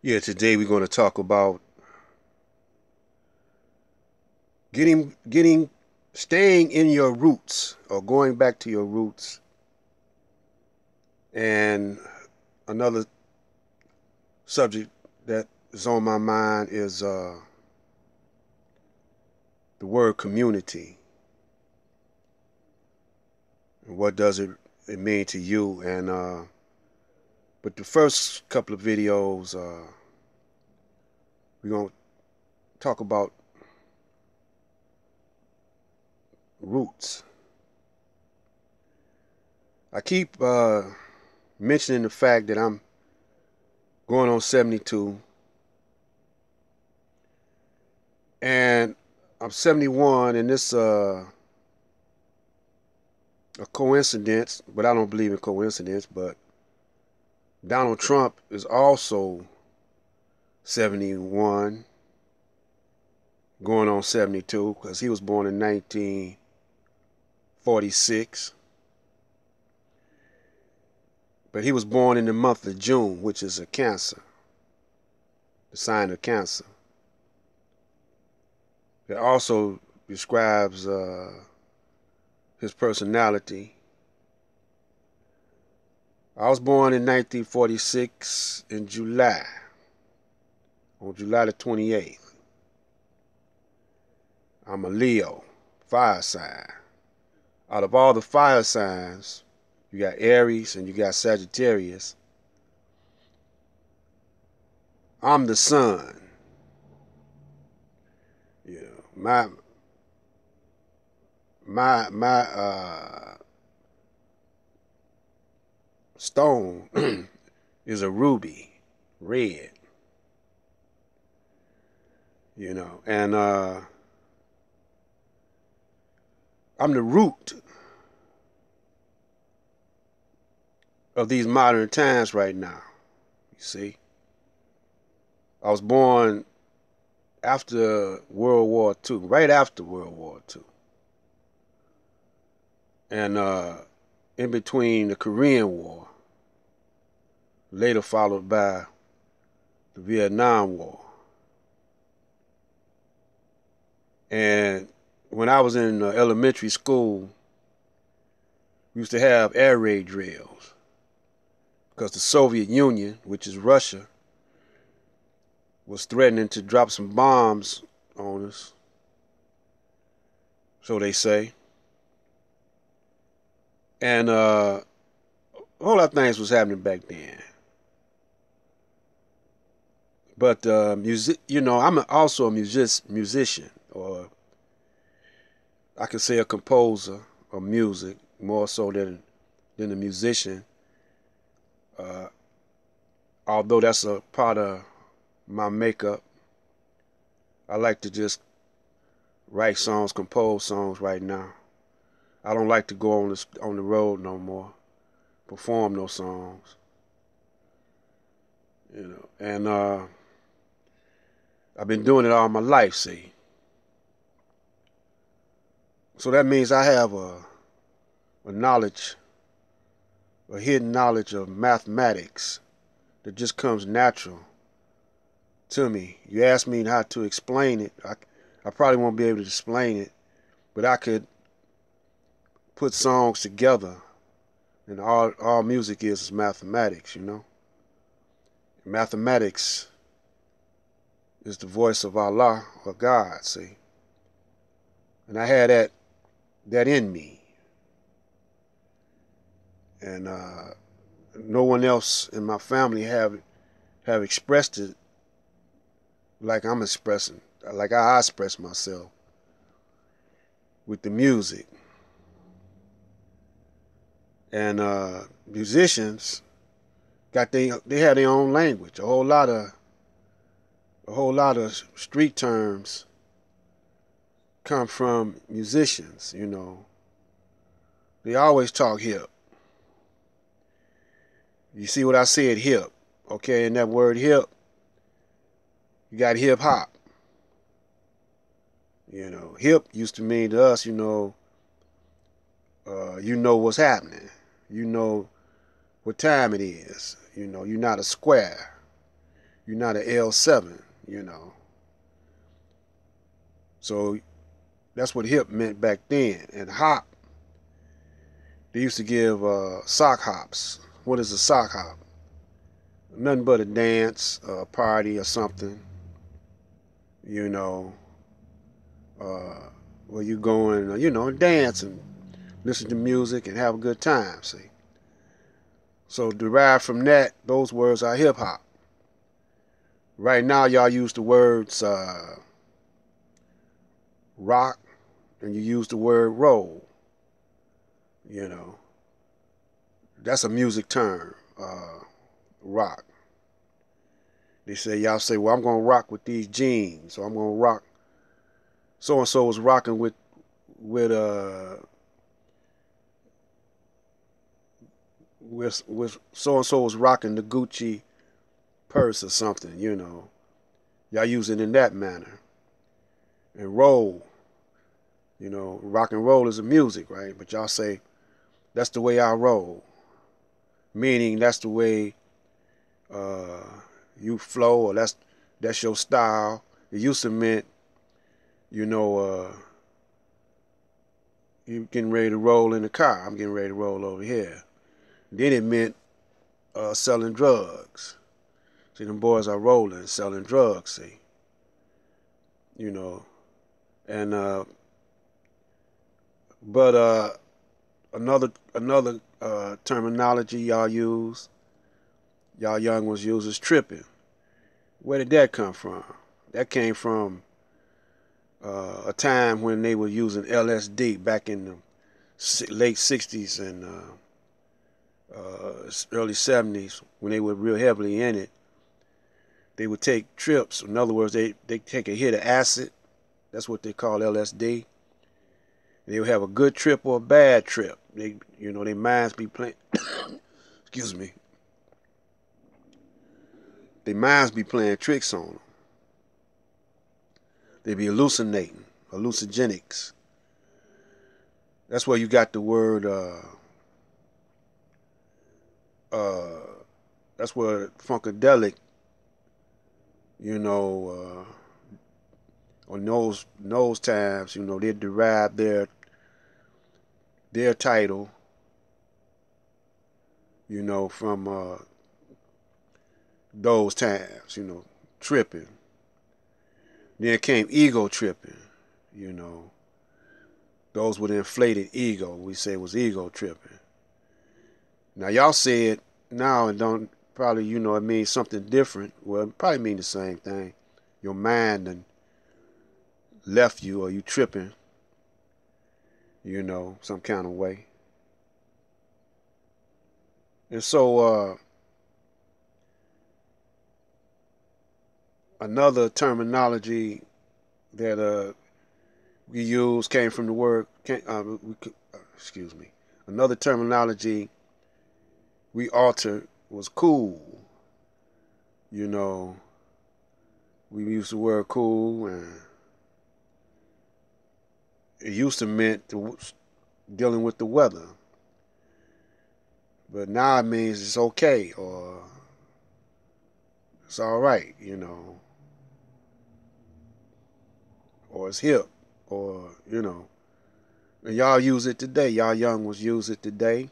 Yeah, today we're going to talk about getting staying in your roots or going back to your roots. And another subject that is on my mind is the word community. And what does it mean to you? And but the first couple of videos, we're going to talk about roots. I keep mentioning the fact that I'm going on 72 and I'm 71, and this a coincidence, but I don't believe in coincidence. But Donald Trump is also 71, going on 72, because he was born in 1946. But he was born in the month of June, which is a Cancer, the sign of Cancer. It also describes his personality. I was born in 1946 in July, on July the 28th. I'm a Leo, fire sign. Out of all the fire signs, you got Aries and you got Sagittarius. I'm the sun. You know, my stone is a ruby, red. And I'm the root of these modern times right now. You see, I was born after World War II, right after World War II, and in between the Korean War, later followed by the Vietnam War. And when I was in elementary school, we used to have air raid drills because the Soviet Union, which is Russia, was threatening to drop some bombs on us, so they say. And a whole lot of things was happening back then. But I'm also a musician, or I could say a composer of music, more so than a musician. Uh, Although that's a part of my makeup, I like to just write songs, compose songs right now. I don't like to go on the road no more, perform those songs, And I've been doing it all my life, see. So that means I have a knowledge, a hidden knowledge of mathematics that just comes natural to me. You ask me how to explain it, I probably won't be able to explain it, but I could put songs together, and all music is mathematics. Mathematics is the voice of Allah or God, see. And I had that in me. And no one else in my family have expressed it like I'm expressing, like I express myself with the music. And musicians they have their own language. A whole lot of street terms come from musicians. They always talk hip. You see what I said, hip. Okay, in that word hip, you got hip hop. Hip used to mean to us, you know what's happening. You know what time it is. You're not a square. You're not an L7, you know. So that's what hip meant back then. And hop, they used to give sock hops. What is a sock hop? Nothing but a dance, a party, or something, you know, where you go and, dance and listen to music and have a good time, see. So derived from that, those words are hip hop. Right now, y'all use the words rock and you use the word roll, you know. That's a music term, rock. They say, y'all say, well, I'm going to rock with these jeans, or I'm going to rock. So-and-so was rocking with so-and-so was rocking the Gucci purse or something, you know. Y'all use it in that manner. And roll, rock and roll is a music, right? But y'all say, that's the way I roll. Meaning that's the way you flow, or that's your style. It used to mean, you getting ready to roll in the car. I'm getting ready to roll over here. Then it meant selling drugs. See, them boys are rolling, selling drugs, see. And but another terminology y'all young ones use is tripping. Where did that come from? That came from a time when they were using LSD back in the late 60s and early 70s, when they were real heavily in it. They would take trips. In other words, they take a hit of acid. That's what they call LSD. They would have a good trip or a bad trip. Their minds be playing. Excuse me. Their minds be playing tricks on them. They be hallucinating, hallucinogenics. That's where you got the word. That's where funkadelic. On those times, they derive their title, from those times, tripping. Then came ego tripping, those with inflated ego. We say it was ego tripping. Now y'all say it now and don't probably, it means something different. Well, it probably mean the same thing. Your mind and left you, or you tripping, some kind of way. And so another terminology that we use came from the word, excuse me. Another terminology we altered was cool. We used the word cool, and it used to mean dealing with the weather. But now it means it's okay, or it's all right, or it's hip, or, and y'all use it today. Y'all young ones use it today.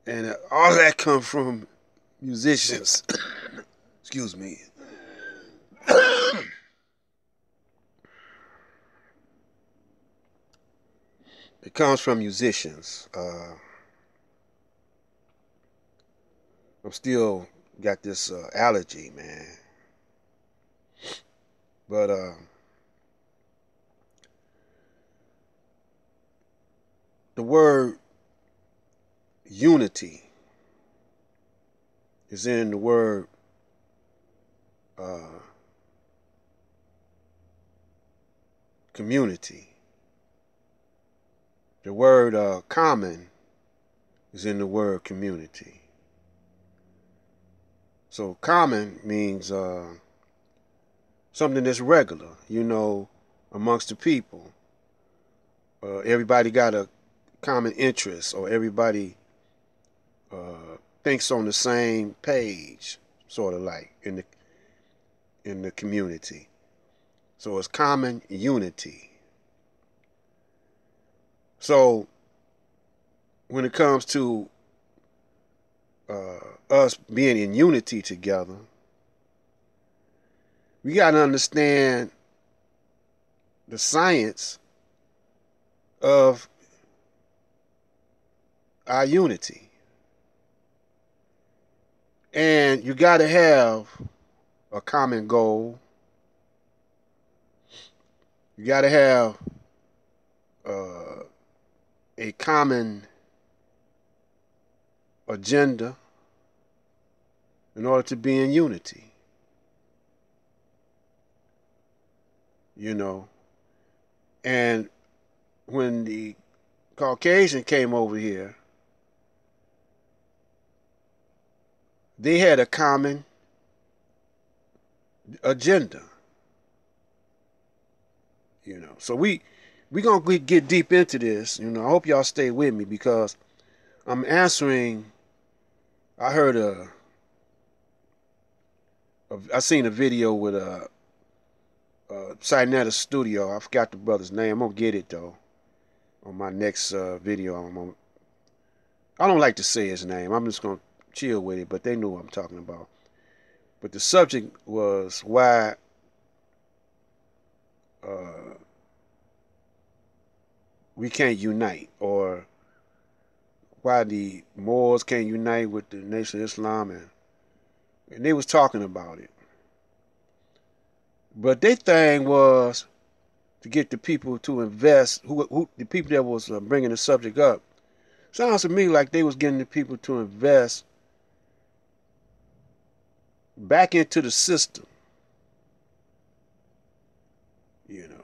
And all that come from musicians. Excuse me. It comes from musicians. I'm still got this allergy, man. But the word unity is in the word community. The word common is in the word community. So common means something that's regular, amongst the people. Everybody got a common interest, or everybody thinks on the same page, sort of like in the community. So it's common unity. So when it comes to us being in unity together, we got to understand the science of our unity. And you got to have a common goal. You got to have a common agenda in order to be in unity. You know, and when the Caucasian came over here, they had a common agenda. You know, so we gonna get deep into this. You know, I hope y'all stay with me because I'm answering. I heard I seen a video with Sinetta Studio. I forgot the brother's name. I'm gonna get it though on my next video. I don't like to say his name. I'm just gonna chill with it, but they know what I'm talking about. But the subject was why we can't unite, or why the Moors can't unite with the Nation of Islam, and they was talking about it. But their thing was to get the people to invest, who the people that was bringing the subject up. Sounds to me like they was getting the people to invest back into the system, you know.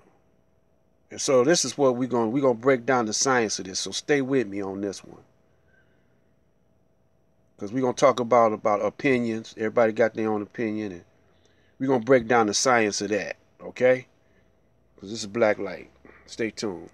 And so this is what we're gonna break down the science of this. So stay with me on this one, because we're gonna talk about opinions. Everybody got their own opinion, and we're gonna break down the science of that. Okay? Because this is Black Light. Stay tuned.